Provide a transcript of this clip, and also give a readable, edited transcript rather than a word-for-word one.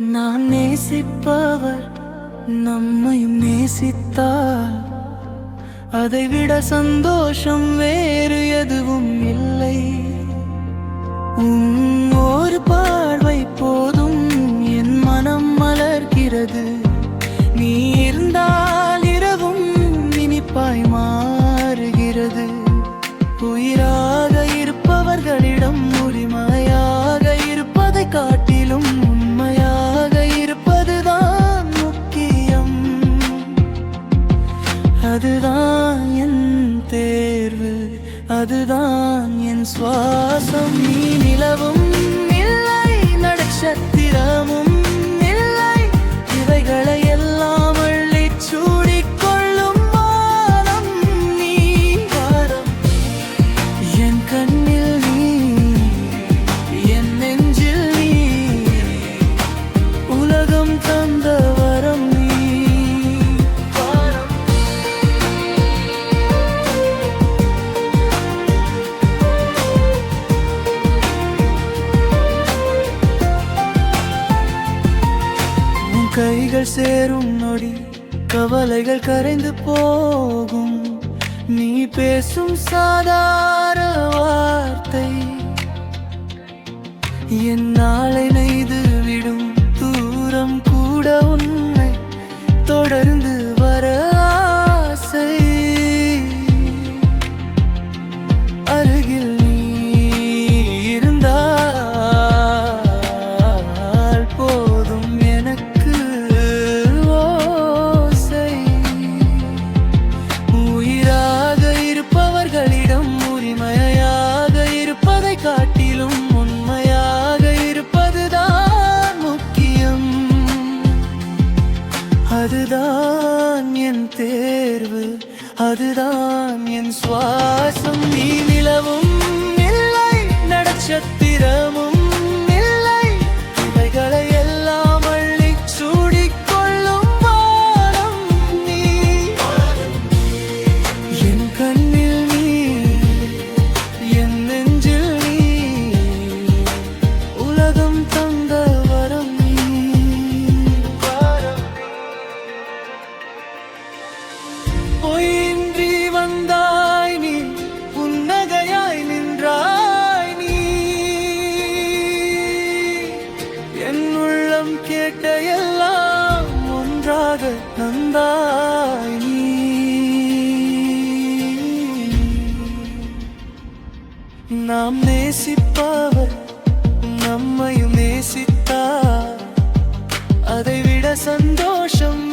நான் நேசிப்பவர் நம்மையும் நேசித்தால் அதைவிட சந்தோஷம் வேறு எதுவும் இல்லை. ஒரு பார்வை போதும் என் மனம் மலர்கிறது. நீ இருந்தால் இரவும் இனிப்பாய் மாறுகிறது. உயிராக இருப்பவர்களிடம் உரிமையாக இருப்பதை காட்டிலும் உண்மையாக இருப்பதுதான் முக்கியம். அதுதான் என் தேர்வு, அதுதான் என் சுவாசம். நீ நிலவும் இல்லை, நட்சத்திரமும் இல்லை, இவைகளை எல்லாம் அள்ளி சூடிக்கொள்ளும் வானம் நீ. வாரம் என் கண்ணில் நீ, என் நெஞ்சில் நீ, உலகம் தந்த வரம் நீ. கைகள் சேரும் நொடி கவலைகள் கரைந்து போகும். நீ பேசும் சாதாரண வார்த்தை என் நாளை நெய்து விடும். தூரம் கூட உன்னை தொடர்ந்து வர ஆசை. அருகில் நீ இருந்தால் போதும் எனக்கு ஓசை. உயிராக இருப்பவர்களிடம் உரிமையாக இருப்பதை காட்டிலும் உண்மையாக இருப்பதுதான் முக்கியம். அதுதான் என் தேர்வு, அதுதான் என் சுவாசம். நீ நிலவும் இல்லை, நட்சத்திரமும் இல்லை, இவைகளை எல்லாம் அள்ளி சூடிக்கொள்ளும் வானம் நீ. என் கண்ணில் நீ, என் நெஞ்சில் நீ, உலகம் தந்த வரம் நீ. பொய்யின்றி வந்தாய் நீ, புன்னகையாய் நின்றாய் நீ. என் உள்ளம் கேட்ட எல்லாம் ஒன்றாக தந்தாய் நீ. நாம் நேசிப்பவர் நம்மையும் நேசித்தார், அதைவிட சந்தோஷம்